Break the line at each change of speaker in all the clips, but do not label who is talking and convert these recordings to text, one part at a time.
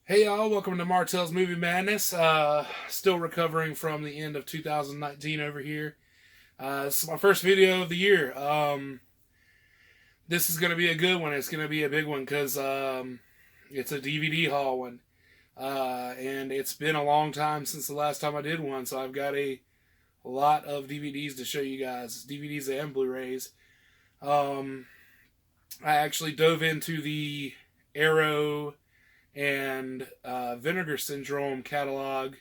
Hey y'all, welcome to Martell's Movie Madness. Still recovering from the end of 2019 over here. This is my first video of the year. This is going to be a good one. It's going to be a big one because it's a DVD haul one. And it's been a long time since the last time I did one, so I've got a lot of DVDs to show you guys. DVDs and Blu-rays. I actually dove into the Arrow and Vinegar Syndrome catalog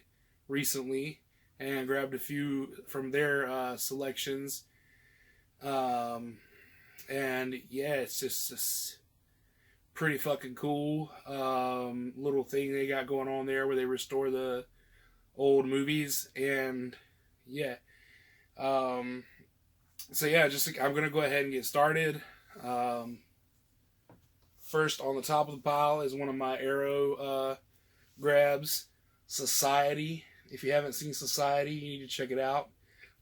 recently and grabbed a few from their selections. And yeah, it's just this pretty fucking cool little thing they got going on there where they restore the old movies. And yeah. So yeah, I'm going to go ahead and get started. First on the top of the pile is one of my Arrow grabs, Society. If you haven't seen Society, you need to check it out.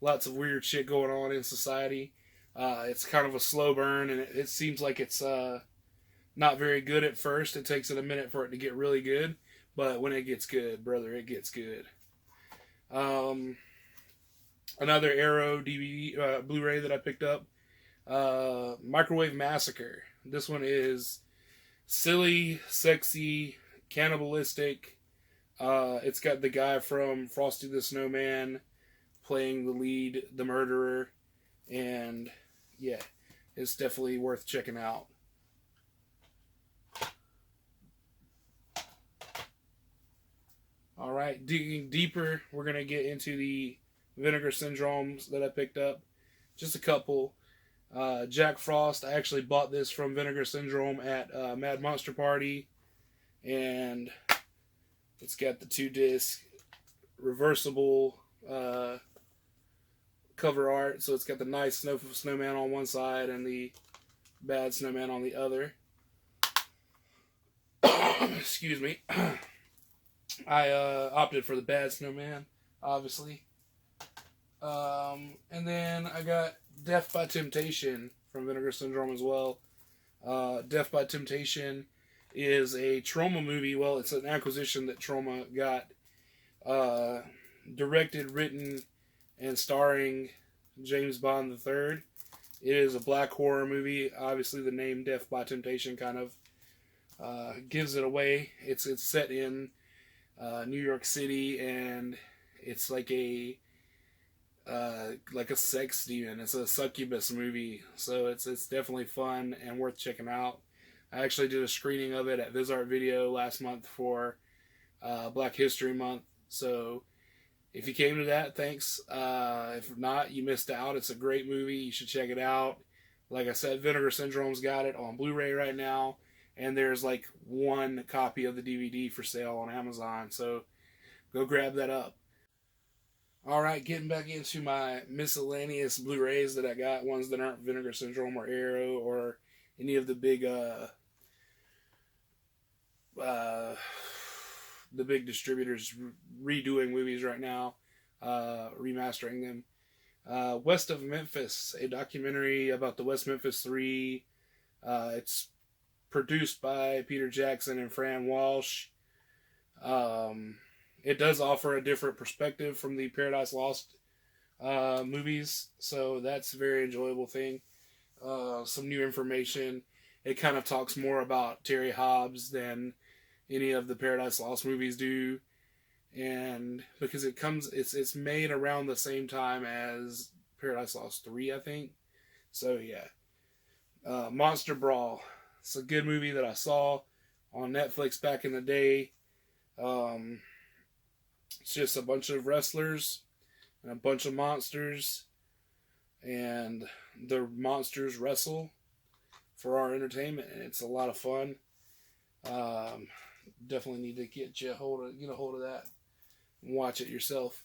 Lots of weird shit going on in Society. It's kind of a slow burn, and it seems like it's not very good at first. It takes it a minute for it to get really good, but when it gets good, brother, it gets good. Another Arrow DVD, Blu-ray that I picked up, Microwave Massacre. This one is silly, sexy, cannibalistic. It's got the guy from Frosty the Snowman playing the lead, the murderer, and yeah, it's definitely worth checking out. Alright, digging deeper, we're going to get into the Vinegar Syndromes that I picked up. Just a couple. Jack Frost. I actually bought this from Vinegar Syndrome at Mad Monster Party, and it's got the 2-disc reversible cover art. So it's got the nice snowman on one side and the bad snowman on the other. Excuse me. I opted for the bad snowman, obviously. And then I got Death by Temptation from Vinegar Syndrome as well. Death by Temptation is a Troma movie. Well, it's an acquisition that Troma got. Directed, written, and starring James Bond III. It is a black horror movie. Obviously, the name Death by Temptation kind of gives it away. It's set in New York City, and it's like a sex demon. It's a succubus movie, so it's definitely fun and worth checking out. I actually did a screening of it at VisArt Video last month for Black History Month, so if you came to that, thanks. If not, you missed out. It's a great movie. You should check it out. Like I said, Vinegar Syndrome's got it on Blu-ray right now, and there's like one copy of the DVD for sale on Amazon, so go grab that up. Alright, getting back into my miscellaneous Blu-rays that I got, ones that aren't Vinegar Syndrome or Arrow or any of the big distributors redoing movies right now, remastering them. West of Memphis, a documentary about the West Memphis Three. It's produced by Peter Jackson and Fran Walsh. It does offer a different perspective from the Paradise Lost movies, so that's a very enjoyable thing. Some new information. It kind of talks more about Terry Hobbs than any of the Paradise Lost movies do, and because it's made around the same time as Paradise Lost 3, I think. So yeah, Monster Brawl. It's a good movie that I saw on Netflix back in the day. It's just a bunch of wrestlers and a bunch of monsters, and the monsters wrestle for our entertainment, and it's a lot of fun. Definitely need to get a hold of that and watch it yourself.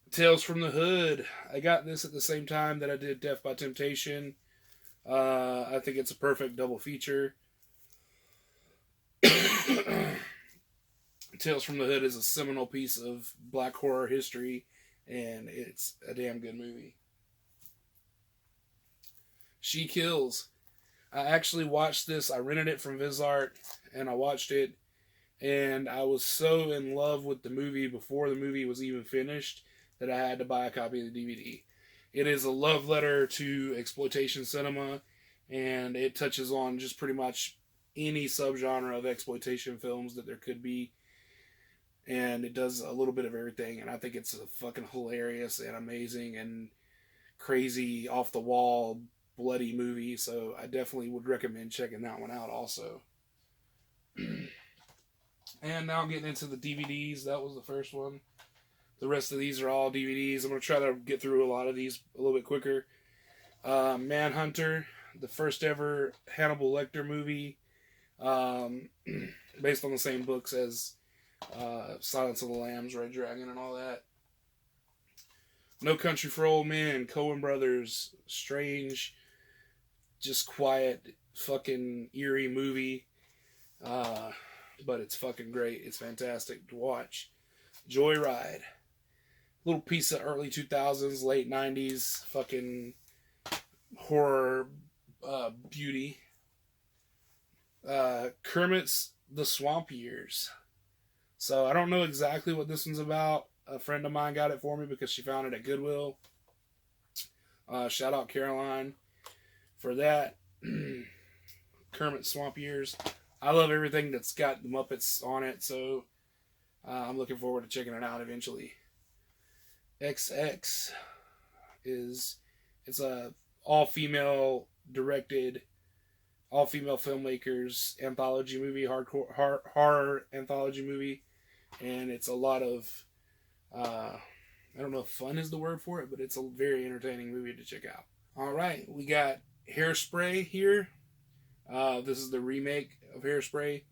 Tales from the Hood. I got this at the same time that I did Death by Temptation. I think it's a perfect double feature. Tales from the Hood is a seminal piece of black horror history, and it's a damn good movie. She Kills. I actually watched this. I rented it from Vizart and I watched it, and I was so in love with the movie before the movie was even finished that I had to buy a copy of the DVD. It is a love letter to exploitation cinema, and it touches on just pretty much any subgenre of exploitation films that there could be, and it does a little bit of everything. And I think it's a fucking hilarious and amazing and crazy, off the wall, bloody movie. So I definitely would recommend checking that one out also. And now getting into the DVDs. That was the first one. The rest of these are all DVDs. I'm going to try to get through a lot of these a little bit quicker. Manhunter, the first ever Hannibal Lecter movie, based on the same books as Silence of the Lambs, Red Dragon, and all that. No Country for Old Men, Coen Brothers, strange, just quiet, fucking eerie movie. But it's fucking great. It's fantastic to watch. Joyride. Little piece of early 2000s, late 90s fucking horror beauty. Kermit's The Swamp Years. So I don't know exactly what this one's about. A friend of mine got it for me because she found it at Goodwill. Shout out Caroline for that. Kermit's Swamp Years. I love everything that's got the Muppets on it, so I'm looking forward to checking it out eventually. XX it's a all-female directed, all-female filmmakers anthology movie, hardcore horror anthology movie, and it's a lot of I don't know if fun is the word for it, but it's a very entertaining movie to check out. All right, we got Hairspray here. This is the remake of Hairspray.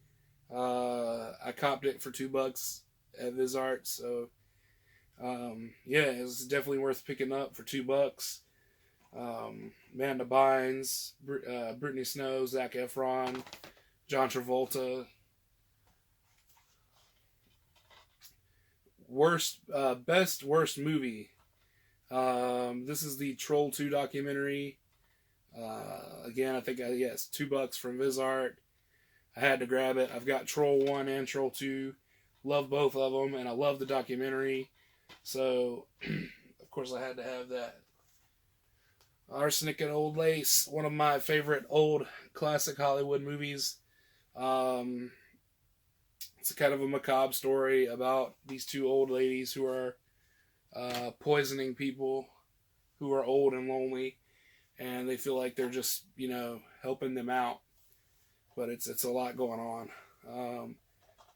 I copped it for $2 at Vizart, so yeah, it's definitely worth picking up for $2. Amanda Bynes, Brittany Snow, Zac Efron, John Travolta. Worst movie. This is the Troll 2 documentary. Again, I think yes, $2 from Vizart. I had to grab it. I've got Troll 1 and Troll 2. Love both of them, and I love the documentary. So, of course, I had to have that. Arsenic and Old Lace, one of my favorite old classic Hollywood movies. It's kind of a macabre story about these two old ladies who are poisoning people who are old and lonely, and they feel like they're just, helping them out. But it's a lot going on.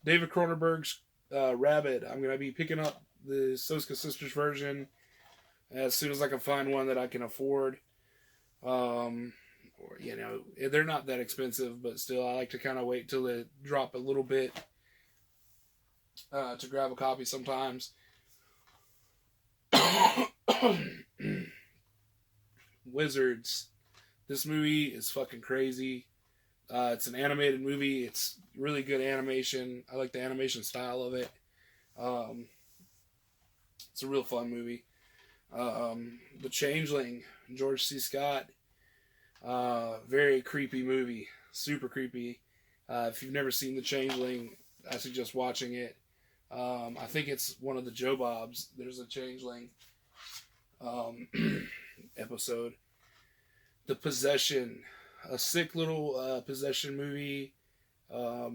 David Cronenberg's Rabid. I'm going to be picking up the Soska Sisters version as soon as I can find one that I can afford. They're not that expensive, but still, I like to kind of wait till they drop a little bit to grab a copy sometimes. Wizards. This movie is fucking crazy. It's an animated movie. It's really good animation. I like the animation style of it. It's a real fun movie. The Changeling, George C. Scott. Very creepy movie. Super creepy. If you've never seen The Changeling, I suggest watching it. I think it's one of the Joe Bobs. There's a Changeling episode. The Possession. A sick little possession movie. A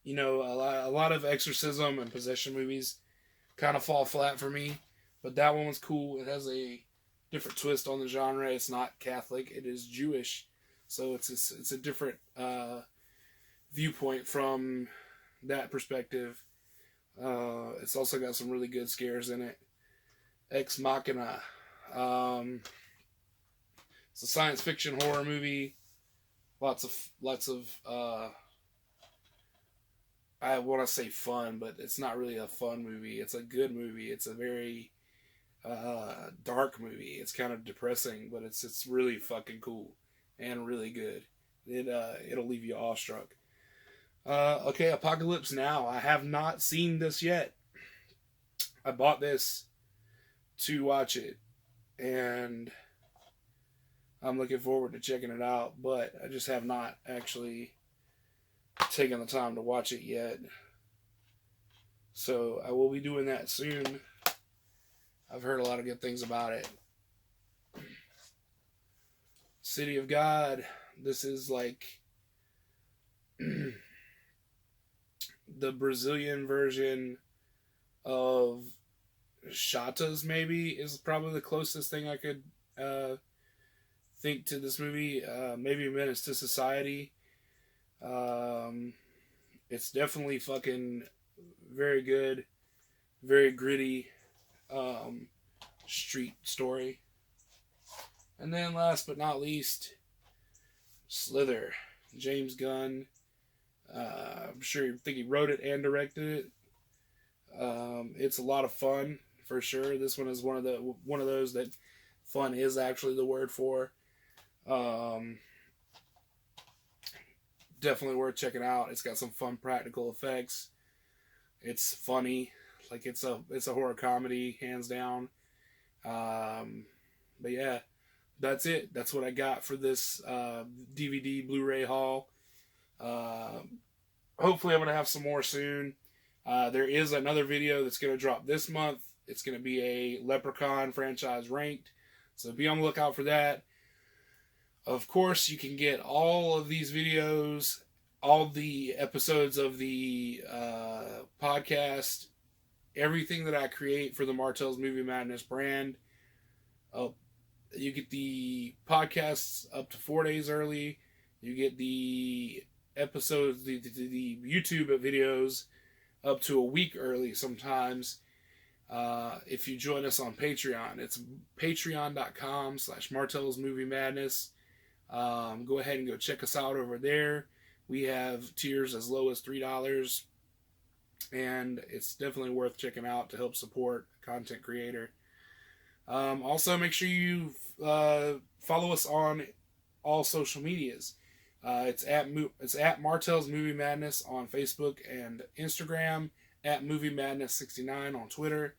lot of exorcism and possession movies kind of fall flat for me, but that one was cool. It has a different twist on the genre. It's not Catholic, it is Jewish, so it's a different viewpoint from that perspective. It's also got some really good scares in it. Ex Machina. It's a science fiction horror movie. Lots of I want to say fun, but it's not really a fun movie. It's a good movie. It's a very dark movie. It's kind of depressing, but it's really fucking cool and really good. It'll leave you awestruck. Okay, Apocalypse Now. I have not seen this yet. I bought this to watch it, and I'm looking forward to checking it out, but I just have not actually taken the time to watch it yet. So I will be doing that soon. I've heard a lot of good things about it. City of God. This is like the Brazilian version of Shatas, maybe, is probably the closest thing I could think to this movie. Maybe Menace to Society. It's definitely fucking very good, very gritty street story. And then last but not least, Slither. James Gunn. I'm sure you think he wrote it and directed it. It's a lot of fun for sure. This one is one of those that fun is actually the word for. Definitely worth checking out. It's got some fun practical effects. It's funny, like it's a horror comedy, hands down. But yeah, that's it. That's what I got for this DVD Blu-ray haul. Hopefully, I'm gonna have some more soon. There is another video that's gonna drop this month. It's gonna be a Leprechaun franchise ranked, so be on the lookout for that. Of course, you can get all of these videos, all the episodes of the podcast, everything that I create for the Martell's Movie Madness brand. You get the podcasts up to 4 days early. You get the episodes, the YouTube videos up to a week early sometimes. If you join us on Patreon, it's patreon.com/Martell's Movie Madness. Go ahead and go check us out over there. We have tiers as low as $3, and it's definitely worth checking out to help support a content creator. Also, make sure you follow us on all social medias. It's at Martell's Movie Madness on Facebook and Instagram, at Movie Madness 69 on Twitter.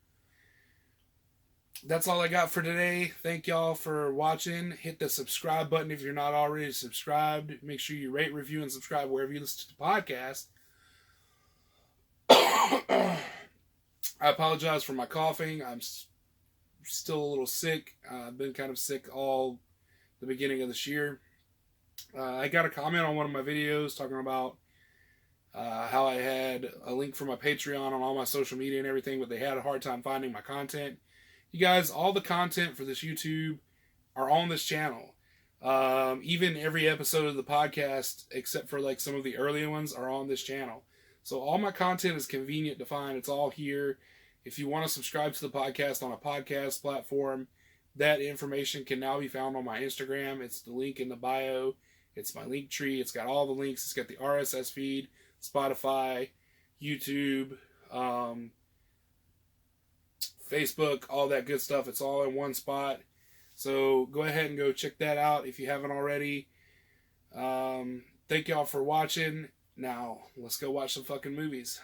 That's all I got for today. Thank y'all for watching. Hit the subscribe button if you're not already subscribed. Make sure you rate, review, and subscribe wherever you listen to the podcast. I apologize for my coughing. I'm still a little sick. I've been kind of sick all the beginning of this year. I got a comment on one of my videos talking about how I had a link for my Patreon on all my social media and everything, but they had a hard time finding my content. You guys, all the content for this YouTube are on this channel. Even every episode of the podcast, except for like some of the earlier ones, are on this channel. So all my content is convenient to find. It's all here. If you want to subscribe to the podcast on a podcast platform, that information can now be found on my Instagram. It's the link in the bio. It's my link tree. It's got all the links. It's got the RSS feed, Spotify, YouTube, Facebook, all that good stuff. It's all in one spot. So go ahead and go check that out if you haven't already. Thank y'all for watching. Now, let's go watch some fucking movies.